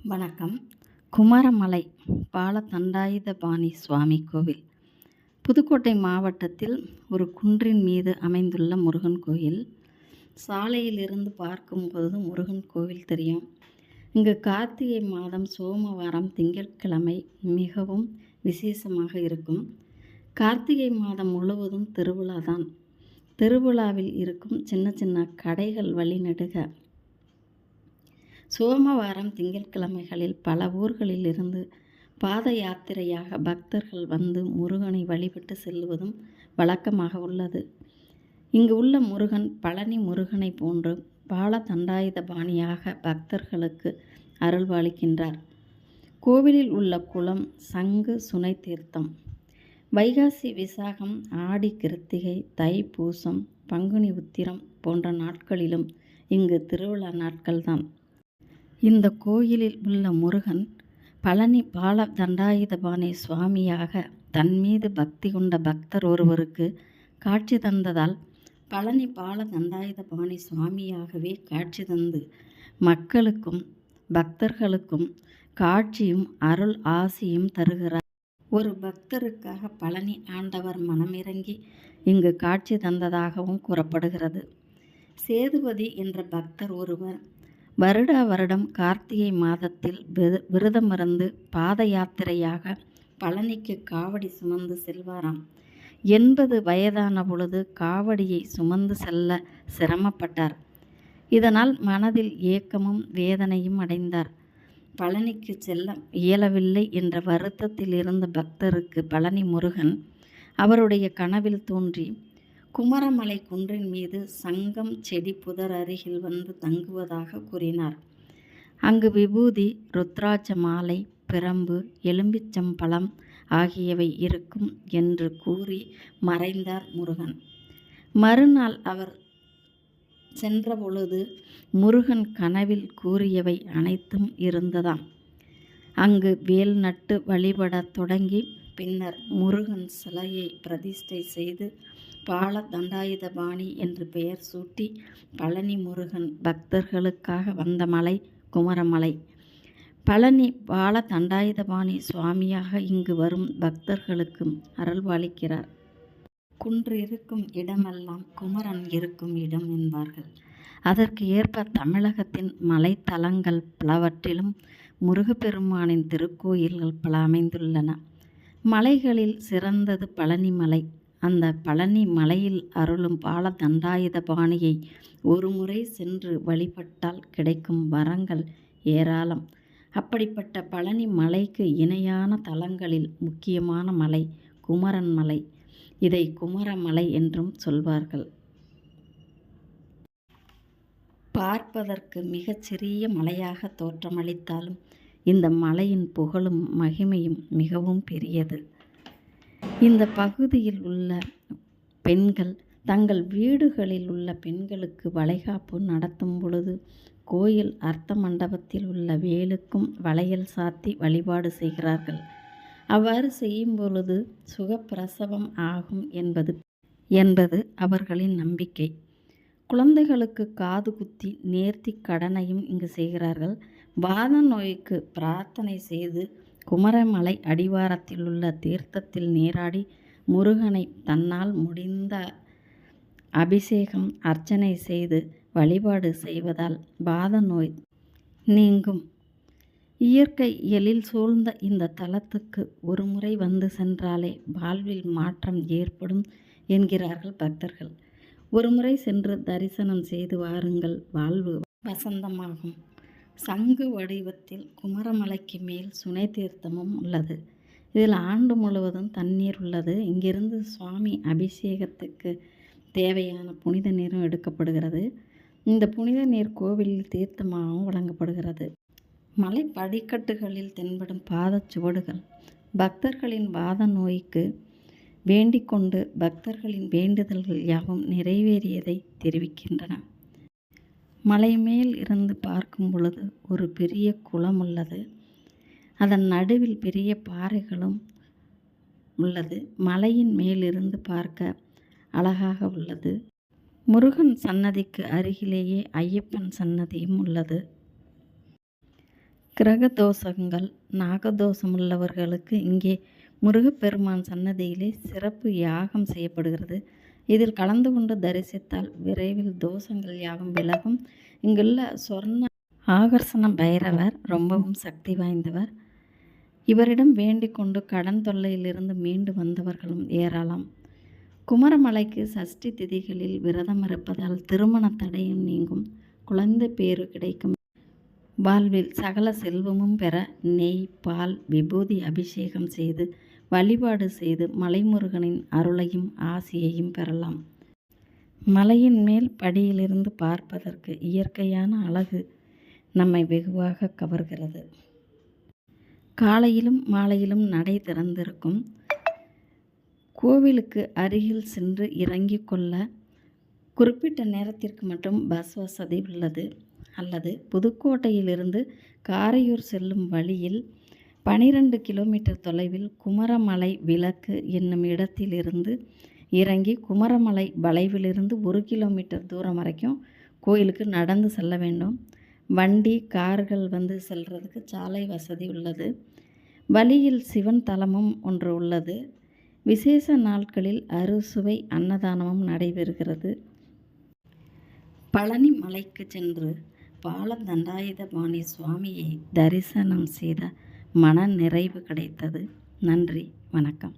வணக்கம். குமரமலை பாலதண்டாயுதபாணி சுவாமி கோவில் புதுக்கோட்டை மாவட்டத்தில் ஒரு குன்றின் மீது அமைந்துள்ள முருகன் கோயில். சாலையிலிருந்து பார்க்கும்போது முருகன் கோவில் தெரியும். இங்கு கார்த்திகை மாதம் சோமவாரம் திங்கட்கிழமை மிகவும் விசேஷமாக இருக்கும். கார்த்திகை மாதம் முழுவதும் திருவிழா தான். திருவிழாவில் இருக்கும் சின்ன சின்ன கடைகள் வழிநெடுக சோமவாரம் திங்கட்கிழமைகளில் பல ஊர்களில் இருந்து பாத யாத்திரையாக பக்தர்கள் வந்து முருகனை வழிபட்டு செல்வதும் வழக்கமாக உள்ளது. இங்கு உள்ள முருகன் பழனி முருகனை போன்று பாலதண்டாயுதபாணியாக பக்தர்களுக்கு அருள்பாலிக்கின்றார். கோவிலில் உள்ள குளம் சங்கு சுனை தீர்த்தம். வைகாசி விசாகம் ஆடி கிருத்திகை தைப்பூசம் பங்குனி உத்திரம் போன்ற நாட்களிலும் இங்கு திருவிழா நாட்கள்தான். இந்த கோயிலில் உள்ள முருகன் பழனி பாலதண்டாயுதபாணி சுவாமியாக தன் மீது பக்தி கொண்ட பக்தர் ஒருவருக்கு காட்சி தந்ததால் பழனி பாலதண்டாயுதபாணி சுவாமியாகவே காட்சி தந்து மக்களுக்கும் பக்தர்களுக்கும் காட்சியும் அருள் ஆசியும் தருகிறார். ஒரு பக்தருக்காக பழனி ஆண்டவர் மனமிறங்கி இங்கு காட்சி தந்ததாகவும் கூறப்படுகிறது. சேதுபதி என்ற பக்தர் ஒருவர் வருடம் கார்த்திகை மாதத்தில் விரதமிருந்து பாத யாத்திரையாக பழனிக்கு காவடி சுமந்து செல்வாராம். 80 வயதான பொழுது காவடியை சுமந்து செல்ல சிரமப்பட்டார். இதனால் மனதில் ஏக்கமும் வேதனையும் அடைந்தார். பழனிக்கு செல்ல இயலவில்லை என்ற வருத்தத்தில் இருந்த பக்தருக்கு பழனி முருகன் அவருடைய கனவில் தோன்றி குமரமலை குன்றின் மீது சங்கம் செடி புதர் அருகில் வந்து தங்குவதாக கூறினார். அங்கு விபூதி ருத்ராட்ச மாலை பிரம்பு எலும்பிச்சம்பழம் ஆகியவை இருக்கும் என்று கூறி மறைந்தார் முருகன். மறுநாள் அவர் சென்றபொழுது முருகன் கனவில் கூறியவை அனைத்தும் இருந்ததாம். அங்கு வேல் நட்டு வழிபடத் தொடங்கி பின்னர் முருகன் சிலையை பிரதிஷ்டை செய்து பாலதண்டாயுதபாணி என்று பெயர் சூட்டி பழனி முருகன் பக்தர்களுக்காக வந்த மலை குமரமலை. பழனி பாலதண்டாயுதபாணி சுவாமியாக இங்கு வரும் பக்தர்களுக்கும் அருள்பாலிக்கிறார். குன்று இருக்கும் இடமெல்லாம் குமரன் இருக்கும் இடம் என்பார்கள். அதற்கு ஏற்ப தமிழகத்தின் மலைத்தலங்கள் பலவற்றிலும் முருகப்பெருமானின் திருக்கோயில்கள் பல அமைந்துள்ளன. மலைகளில் சிறந்தது பழனி மலை. அந்த பழனி மலையில் அருளும் பாலதண்டாயுதபாணியை ஒரு முறை சென்று வழிபட்டால் கிடைக்கும் வரங்கள் ஏராளம். அப்படிப்பட்ட பழனி மலைக்கு இணையான தலங்களில் முக்கியமான மலை குமரன் மலை. இதை குமரமலை என்றும் சொல்வார்கள். பார்ப்பதற்கு மிகச்சிறிய மலையாக தோற்றமளித்தாலும் இந்த மலையின் புகழும் மகிமையும் மிகவும் பெரியது. இந்த பகுதியில் உள்ள பெண்கள் தங்கள் வீடுகளில் உள்ள பெண்களுக்கு வளைகாப்பு நடத்தும் பொழுது கோயில் அர்த்த மண்டபத்தில் உள்ள வேலுக்கும் வளையல் சாத்தி வழிபாடு செய்கிறார்கள். அவ்வாறு செய்யும் பொழுது சுகப்பிரசவம் ஆகும் என்பது அவர்களின் நம்பிக்கை. குழந்தைகளுக்கு காது குத்தி நேர்த்தி கடனையும் இங்கு செய்கிறார்கள். வாத நோய்க்கு பிரார்த்தனை செய்து குமரமலை அடிவாரத்தில் உள்ள தீர்த்தத்தில் நீராடி முருகனை தன்னால் முடிந்த அபிஷேகம் அர்ச்சனை செய்து வழிபாடு செய்வதால் வாத நோய் நீங்கும். இயற்கை எழில் சூழ்ந்த இந்த தலத்துக்கு ஒரு முறை வந்து சென்றாலே வாழ்வில் மாற்றம் ஏற்படும் என்கிறார்கள் பக்தர்கள். ஒரு முறை சென்று தரிசனம் செய்து வாருங்கள், வாழ்வு வசந்தமாகும். சங்கு வடிவத்தில் குமரமலைக்கு மேல் சுனை தீர்த்தமும் உள்ளது. இதில் ஆண்டு முழுவதும் தண்ணீர் உள்ளது. இங்கிருந்து சுவாமி அபிஷேகத்துக்கு தேவையான புனித நீரும் எடுக்கப்படுகிறது. இந்த புனித நீர் கோவிலில் தீர்த்தமாகவும் வழங்கப்படுகிறது. மலை படிக்கட்டுகளில் தென்படும் பாதச்சுவடுகள் பக்தர்களின் வாத நோய்க்கு வேண்டிக் கொண்டு பக்தர்களின் வேண்டுதல்கள் யாவும் நிறைவேறியதை தெரிவிக்கின்றன. மலை மேல் இருந்து பார்க்கும் பொழுது ஒரு பெரிய குளம் உள்ளது. அதன் நடுவில் பெரிய பாறைகளும் உள்ளது. மலையின் மேலிருந்து பார்க்க அழகாக உள்ளது. முருகன் சன்னதிக்கு அருகிலேயே ஐயப்பன் சன்னதியும் உள்ளது. கிரக தோஷங்கள், நாகதோஷம் உள்ளவர்களுக்கு இங்கே முருகப்பெருமான் சன்னதியிலே சிறப்பு யாகம் செய்யப்படுகிறது. இதில் கலந்து கொண்டு தரிசித்தால் விரைவில் தோஷங்கள் யாவும் விலகும். இங்குள்ள சொர்ண ஆகர்ஷண பைரவர் ரொம்பவும் சக்தி வாய்ந்தவர். இவரிடம் வேண்டிக் கொண்டு கடன் தொல்லையிலிருந்து மீண்டு வந்தவர்களும் ஏராளம். குமரமலைக்கு சஷ்டி திதிகளில் விரதம் இருப்பதால் திருமண தடையும் நீங்கும், குழந்தை பேறு கிடைக்கும், வாழ்வில் சகல செல்வமும் பெற நெய், பால், விபூதி அபிஷேகம் செய்து வழிபாடு செய்து மலைமுருகனின் அருளையும் ஆசியையும் பெறலாம். மலையின் மேல் படியிலிருந்து பார்ப்பதற்கு இயற்கையான அழகு நம்மை வெகுவாக கவர்கிறது. காலையிலும் மாலையிலும் நடை திறந்திருக்கும். கோவிலுக்கு அருகில் சென்று இறங்கிக் கொள்ள குறிப்பிட்ட நேரத்திற்கு மட்டும் பஸ் வசதி உள்ளது. அல்லது புதுக்கோட்டையிலிருந்து காரையூர் செல்லும் வழியில் 12 கிலோமீட்டர் தொலைவில் குமரமலை விளக்கு என்னும் இடத்திலிருந்து இறங்கி குமரமலை வளைவிலிருந்து 1 கிலோமீட்டர் தூரம் வரைக்கும் கோயிலுக்கு நடந்து செல்ல வேண்டும். வண்டி, கார்கள் வந்து செல்றதுக்கு சாலை வசதி உள்ளது. வழியில் சிவன் தலமும் ஒன்று உள்ளது. விசேஷ நாட்களில் அறுசுவை அன்னதானமும் நடைபெறுகிறது. பழனி மலைக்கு சென்று பால தண்டாயுதபாணி சுவாமியை தரிசனம் செய்த மன நிறைவு கிடைத்தது. நன்றி, வணக்கம்.